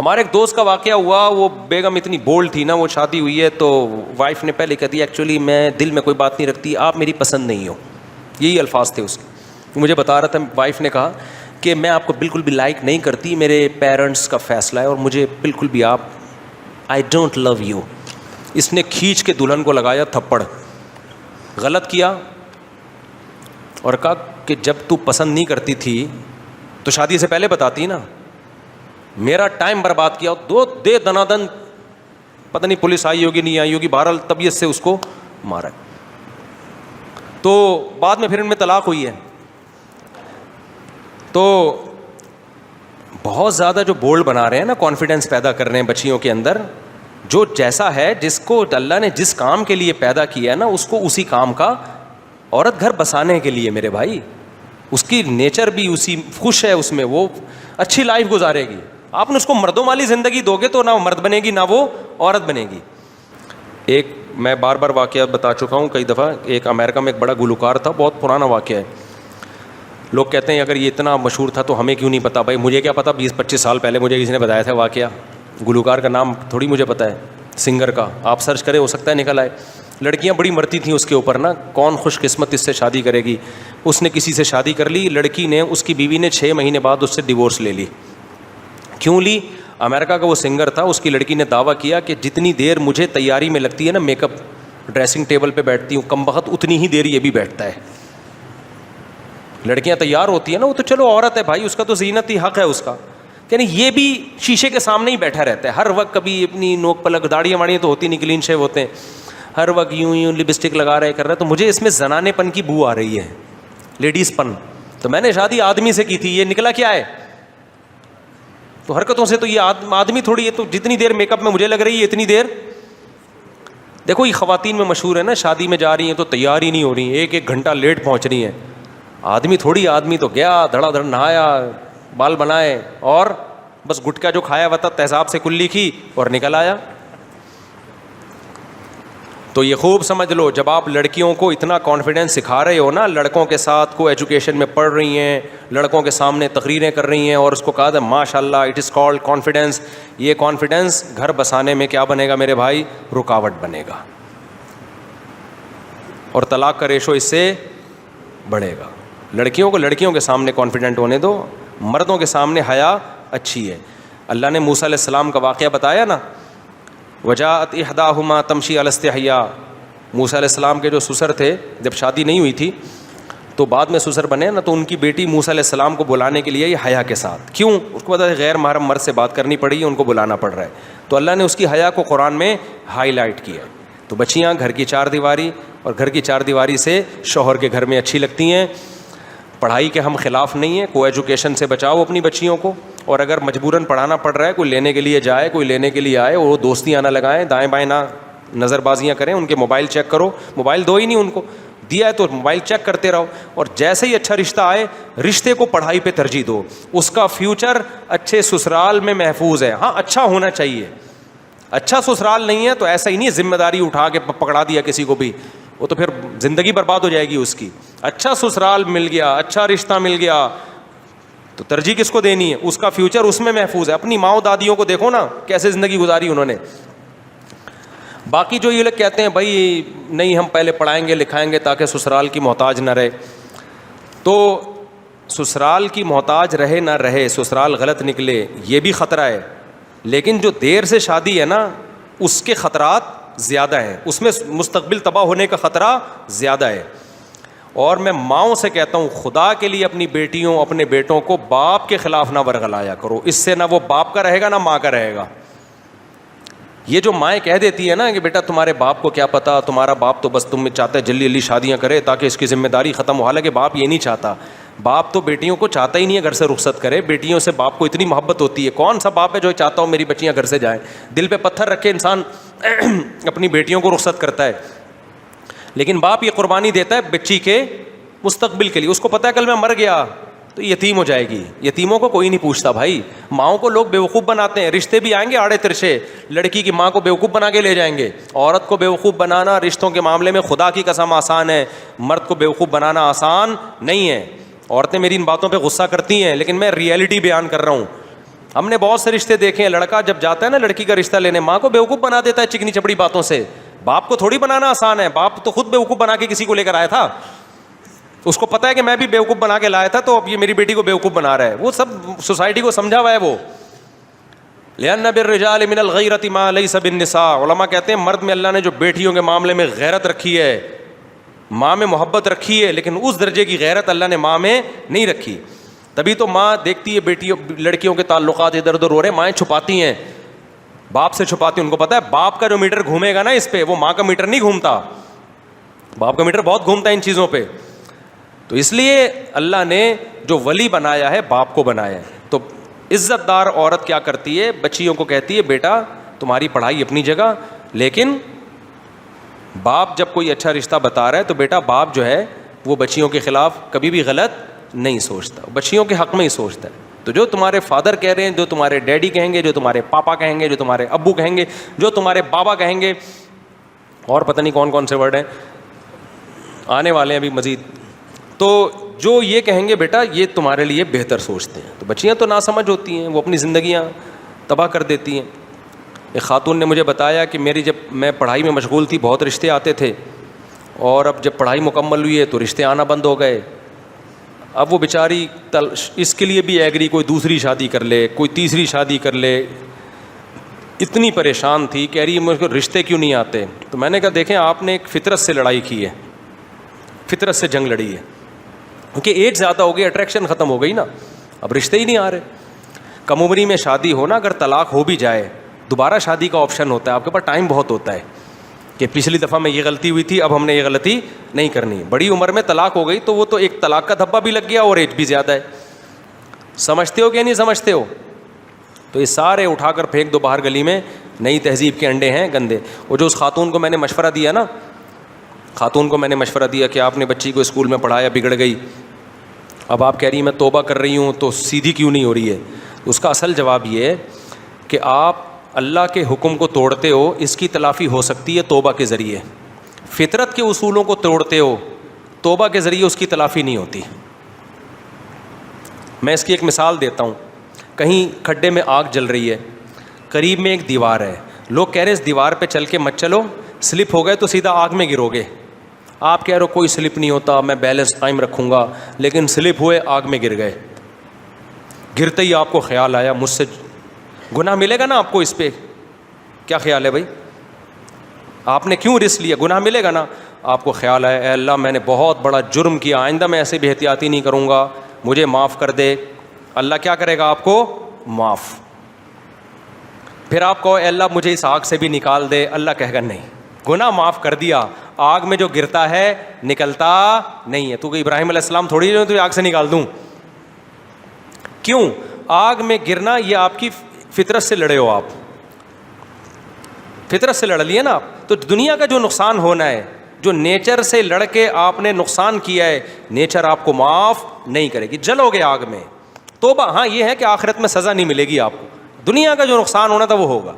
ہمارے ایک دوست کا واقعہ ہوا, وہ بیگم اتنی بولڈ تھی نا, وہ شادی ہوئی ہے تو وائف نے پہلے کہہ دیا ایکچولی میں دل میں کوئی بات نہیں رکھتی, آپ میری پسند نہیں ہو, یہی الفاظ تھے اس کے. مجھے بتا رہا تھا, وائف نے کہا کہ میں آپ کو بالکل بھی لائک نہیں کرتی, میرے پیرنٹس کا فیصلہ ہے اور مجھے بالکل بھی آپ, آئی ڈونٹ لو یو. اس نے کھینچ کے دلہن کو لگایا تھپڑ, غلط کیا, اور کہا کہ جب تو پسند نہیں کرتی تھی تو شادی سے پہلے بتاتی نا, میرا ٹائم برباد کیا, دو دے دنادن, پتہ نہیں پولیس آئی ہوگی نہیں آئی ہوگی, بہرحال طبیعت سے اس کو مارا. تو بعد میں پھر ان میں طلاق ہوئی ہے. تو بہت زیادہ جو بولڈ بنا رہے ہیں نا, کانفیڈنس پیدا کر رہے ہیں بچیوں کے اندر, جو جیسا ہے, جس کو اللہ نے جس کام کے لیے پیدا کیا ہے نا, اس کو اسی کام کا, عورت گھر بسانے کے لیے میرے بھائی, اس کی نیچر بھی اسی خوش ہے اس میں, وہ اچھی لائف گزارے گی. آپ نے اس کو مردوں والی زندگی دو گے تو نہ وہ مرد بنے گی نہ وہ عورت بنے گی. ایک میں بار بار واقعہ بتا چکا ہوں کئی دفعہ, ایک امریکہ میں ایک بڑا گلوکار تھا, بہت پرانا واقعہ ہے. لوگ کہتے ہیں اگر یہ اتنا مشہور تھا تو ہمیں کیوں نہیں پتا. بھائی مجھے کیا پتا, 20-25 سال پہلے مجھے کسی نے بتایا تھا واقعہ. گلوکار کا نام تھوڑی مجھے پتا ہے, سنگر کا آپ سرچ کریں, ہو سکتا ہے نکل آئے. لڑکیاں بڑی مرتی تھیں اس کے اوپر نا, کون خوش قسمت اس سے شادی کرے گی. اس نے کسی سے شادی کر لی, لڑکی نے, اس کی بیوی نے 6 مہینے بعد اس سے ڈیورس لے لی. کیوں لی؟ امریکہ کا وہ سنگر تھا, اس کی لڑکی نے دعویٰ کیا کہ جتنی دیر مجھے تیاری میں لگتی ہے نا, میک اپ ڈریسنگ ٹیبل پہ بیٹھتی ہوں, کم بخت اتنی ہی دیر یہ بھی بیٹھتا ہے. لڑکیاں تیار ہوتی ہیں نا, وہ تو چلو عورت ہے بھائی, اس کا تو زینت ہی حق ہے اس کا, یعنی یہ بھی شیشے کے سامنے ہی بیٹھا رہتا ہے ہر وقت. کبھی اپنی نوک پلک, داڑیاں واڑیاں تو ہوتی نہیں, کلین شیو ہوتے ہیں, ہر وقت یوں لپسٹک لگا رہے کر رہے. تو مجھے اس میں زنانے پن کی بو آ رہی ہے, لیڈیز پن. تو میں نے شادی آدمی سے کی تھی, یہ نکلا کیا ہے؟ تو حرکتوں سے تو یہ آدمی تھوڑی ہے. تو جتنی دیر میک اپ میں مجھے لگ رہی ہے اتنی دیر, دیکھو یہ خواتین میں مشہور ہے نا, شادی میں جا رہی ہیں تو تیار ہی نہیں ہو رہی ہیں, 1-1 گھنٹہ لیٹ پہنچ رہی ہیں. آدمی تھوڑی, آدمی تو گیا دھڑا دھڑ نہایا, بال بنائے, اور بس گٹکا جو کھایا ہوا تھا تہذاب سے کلی کی اور نکل آیا. تو یہ خوب سمجھ لو, جب آپ لڑکیوں کو اتنا کانفیڈینس سکھا رہے ہو نا, لڑکوں کے ساتھ کو ایجوکیشن میں پڑھ رہی ہیں, لڑکوں کے سامنے تقریریں کر رہی ہیں, اور اس کو کہا تھا ماشاء اللہ اٹ از کالڈ کانفیڈینس. یہ کانفیڈینس گھر بسانے میں کیا بنے گا میرے بھائی؟ رکاوٹ بنے گا, اور طلاق کا ریشو اس سے بڑھے گا. لڑکیوں کو لڑکیوں کے سامنے کانفیڈنٹ ہونے دو, مردوں کے سامنے حیا اچھی ہے. اللہ نے موسیٰ علیہ السلام کا واقعہ بتایا نا, وجاءت احداہما تمشی علی استحیاء. موسیٰ علیہ السلام کے جو سسر تھے, جب شادی نہیں ہوئی تھی تو بعد میں سسر بنے نا, تو ان کی بیٹی موسیٰ علیہ السلام کو بلانے کے لیے یہ حیا کے ساتھ. کیوں؟ اس کو پتا ہے غیر محرم مرد سے بات کرنی پڑی ہے, ان کو بلانا پڑ رہا ہے. تو اللہ نے اس کی حیا کو قرآن میں ہائی لائٹ کیا. تو بچیاں گھر کی 4 دیواری, اور گھر کی 4 دیواری سے شوہر کے گھر میں اچھی لگتی ہیں. پڑھائی کے ہم خلاف نہیں ہیں, کو ایجوکیشن سے بچاؤ اپنی بچیوں کو, اور اگر مجبوراً پڑھانا پڑ رہا ہے, کوئی لینے کے لیے جائے, کوئی لینے کے لیے آئے, وہ دوستیاں نہ لگائیں, دائیں بائیں نہ نظر بازیاں کریں, ان کے موبائل چیک کرو. موبائل دو ہی نہیں ان کو, دیا ہے تو موبائل چیک کرتے رہو. اور جیسے ہی اچھا رشتہ آئے, رشتے کو پڑھائی پہ ترجیح دو, اس کا فیوچر اچھے سسرال میں محفوظ ہے. ہاں اچھا ہونا چاہیے, اچھا سسرال نہیں ہے تو ایسا ہی نہیں ذمہ داری اٹھا کے پکڑا دیا کسی کو بھی, وہ تو پھر زندگی برباد ہو جائے گی اس کی. اچھا سسرال مل گیا, اچھا رشتہ مل گیا, تو ترجیح کس کو دینی ہے؟ اس کا فیوچر اس میں محفوظ ہے. اپنی ماؤں دادیوں کو دیکھو نا کیسے زندگی گزاری انہوں نے. باقی جو یہ لوگ کہتے ہیں بھائی نہیں ہم پہلے پڑھائیں گے لکھائیں گے تاکہ سسرال کی محتاج نہ رہے, تو سسرال کی محتاج رہے نہ رہے, سسرال غلط نکلے, یہ بھی خطرہ ہے. لیکن جو دیر سے شادی ہے نا, اس کے خطرات زیادہ ہیں, اس میں مستقبل تباہ ہونے کا خطرہ زیادہ ہے. اور میں ماؤں سے کہتا ہوں, خدا کے لیے اپنی بیٹیوں اپنے بیٹوں کو باپ کے خلاف نہ ورغلایا کرو, اس سے نہ وہ باپ کا رہے گا نہ ماں کا رہے گا. یہ جو مائیں کہہ دیتی ہے نا کہ بیٹا تمہارے باپ کو کیا پتا, تمہارا باپ تو بس تم چاہتا ہے جلدی جلدی شادیاں کرے تاکہ اس کی ذمہ داری ختم ہو. حالانکہ باپ یہ نہیں چاہتا, باپ تو بیٹیوں کو چاہتا ہی نہیں ہے گھر سے رخصت کرے. بیٹیوں سے باپ کو اتنی محبت ہوتی ہے, کون سا باپ ہے جو چاہتا ہو میری بچیاں گھر سے جائیں؟ دل پہ پتھر رکھ کے انسان اپنی بیٹیوں کو رخصت کرتا ہے, لیکن باپ یہ قربانی دیتا ہے بچی کے مستقبل کے لیے. اس کو پتہ ہے کل میں مر گیا تو یتیم ہو جائے گی. یتیموں کو کوئی نہیں پوچھتا بھائی. ماؤں کو لوگ بیوقوف بناتے ہیں, رشتے بھی آئیں گے آڑے ترشے, لڑکی کی ماں کو بیوقوف بنا کے لے جائیں گے. عورت کو بیوقوف بنانا رشتوں کے معاملے میں خدا کی قسم آسان ہے, مرد کو بیوقوف بنانا آسان نہیں ہے. عورتیں میری ان باتوں پہ غصہ کرتی ہیں, لیکن میں ریئلٹی بیان کر رہا ہوں. ہم نے بہت سے رشتے دیکھے ہیں, لڑکا جب جاتا ہے نا لڑکی کا رشتہ لینے, ماں کو بیوقوف بنا دیتا ہے چکنی چپڑی باتوں سے. باپ کو تھوڑی بنانا آسان ہے, باپ تو خود بیوقوف بنا کے کسی کو لے کر آیا تھا. اس کو پتا ہے کہ میں بھی بیوقوف بنا کے لایا تھا, تو اب یہ میری بیٹی کو بیوقوف بنا رہا ہے. وہ سب سوسائٹی کو سمجھا ہوا ہے وہ. لأن بالرجال من الغیرۃ ما لیس بالنساء, علماء کہتے ہیں مرد میں اللہ نے جو بیٹیوں کے معاملے میں غیرت رکھی ہے, ماں میں محبت رکھی ہے, لیکن اس درجے کی غیرت اللہ نے ماں میں نہیں رکھی. تبھی تو ماں دیکھتی ہے بیٹیوں لڑکیوں کے تعلقات ادھر ادھر ہو رہے, مائیں چھپاتی ہیں, باپ سے چھپاتی ہیں. ان کو پتا ہے باپ کا جو میٹر گھومے گا نا اس پہ, وہ ماں کا میٹر نہیں گھومتا. باپ کا میٹر بہت گھومتا ہے ان چیزوں پہ. تو اس لیے اللہ نے جو ولی بنایا ہے باپ کو بنایا ہے. تو عزت دار عورت کیا کرتی ہے, بچیوں کو کہتی ہے بیٹا تمہاری پڑھائی اپنی جگہ, لیکن باپ جب کوئی اچھا رشتہ بتا رہا ہے تو بیٹا باپ جو ہے وہ بچیوں کے خلاف کبھی بھی غلط نہیں سوچتا, بچیوں کے حق میں ہی سوچتا ہے. تو جو تمہارے فادر کہہ رہے ہیں, جو تمہارے ڈیڈی کہیں گے, جو تمہارے پاپا کہیں گے, جو تمہارے ابو کہیں گے, جو تمہارے بابا کہیں گے, اور پتہ نہیں کون کون سے ورڈ ہیں آنے والے ہیں ابھی مزید, تو جو یہ کہیں گے بیٹا یہ تمہارے لیے بہتر سوچتے ہیں. تو بچیاں تو ناسمجھ ہوتی ہیں, وہ اپنی زندگیاں تباہ کر دیتی ہیں. ایک خاتون نے مجھے بتایا کہ میری جب میں پڑھائی میں مشغول تھی بہت رشتے آتے تھے, اور اب جب پڑھائی مکمل ہوئی ہے تو رشتے آنا بند ہو گئے. اب وہ بیچاری اس کے لیے بھی ایگری کوئی دوسری شادی کر لے, کوئی تیسری شادی کر لے, اتنی پریشان تھی, کہہ رہی ہے مجھ کو رشتے کیوں نہیں آتے. تو میں نے کہا دیکھیں آپ نے ایک فطرت سے لڑائی کی ہے, فطرت سے جنگ لڑی ہے, کیونکہ ایج زیادہ ہو گئی, اٹریکشن ختم ہو گئی نا, اب رشتے ہی نہیں آ رہے. کم عمری میں شادی ہو نا, اگر طلاق ہو بھی جائے دوبارہ شادی کا آپشن ہوتا ہے, آپ کے پاس ٹائم بہت ہوتا ہے کہ پچھلی دفعہ میں یہ غلطی ہوئی تھی, اب ہم نے یہ غلطی نہیں کرنی. بڑی عمر میں طلاق ہو گئی تو وہ تو ایک طلاق کا دھبا بھی لگ گیا اور ایج بھی زیادہ ہے. سمجھتے ہو کہ نہیں سمجھتے ہو؟ تو یہ سارے اٹھا کر پھینک دو باہر گلی میں, نئی تہذیب کے انڈے ہیں گندے. اور جو اس خاتون کو میں نے مشورہ دیا نا, خاتون کو میں نے مشورہ دیا کہ آپ نے بچی کو اسکول میں پڑھایا, بگڑ گئی, اب آپ کہہ رہی ہیں میں توبہ کر رہی ہوں تو سیدھی کیوں نہیں ہو رہی ہے. اس کا اصل جواب یہ ہے کہ آپ اللہ کے حکم کو توڑتے ہو, اس کی تلافی ہو سکتی ہے توبہ کے ذریعے. فطرت کے اصولوں کو توڑتے ہو, توبہ کے ذریعے اس کی تلافی نہیں ہوتی. میں اس کی ایک مثال دیتا ہوں. کہیں کھڈے میں آگ جل رہی ہے, قریب میں ایک دیوار ہے, لوگ کہہ رہے ہیں اس دیوار پہ چل کے مت چلو, سلپ ہو گئے تو سیدھا آگ میں گرو گے. آپ کہہ رہے ہو کوئی سلپ نہیں ہوتا, میں بیلنس قائم رکھوں گا, لیکن سلپ ہوئے آگ میں گر گئے. گرتے ہی آپ کو خیال آیا مجھ سے گناہ ملے گا نا آپ کو, اس پہ کیا خیال ہے بھائی, آپ نے کیوں رسک لیا, گناہ ملے گا نا. آپ کو خیال آیا اے اللہ میں نے بہت بڑا جرم کیا, آئندہ میں ایسے بھی احتیاطی نہیں کروں گا, مجھے معاف کر دے. اللہ کیا کرے گا آپ کو, معاف. پھر آپ کہو اے اللہ مجھے اس آگ سے بھی نکال دے, اللہ کہے گا نہیں, گناہ معاف کر دیا, آگ میں جو گرتا ہے نکلتا نہیں ہے. تو کہ ابراہیم علیہ السلام تھوڑی جو آگ سے نکال دوں. کیوں؟ آگ میں گرنا یہ آپ کی فطرت سے لڑے ہو, آپ فطرت سے لڑ لیے نا آپ. تو دنیا کا جو نقصان ہونا ہے, جو نیچر سے لڑ کے آپ نے نقصان کیا ہے, نیچر آپ کو معاف نہیں کرے گی, جلو گے آگ میں. توبہ ہاں یہ ہے کہ آخرت میں سزا نہیں ملے گی آپ کو, دنیا کا جو نقصان ہونا تھا وہ ہوگا.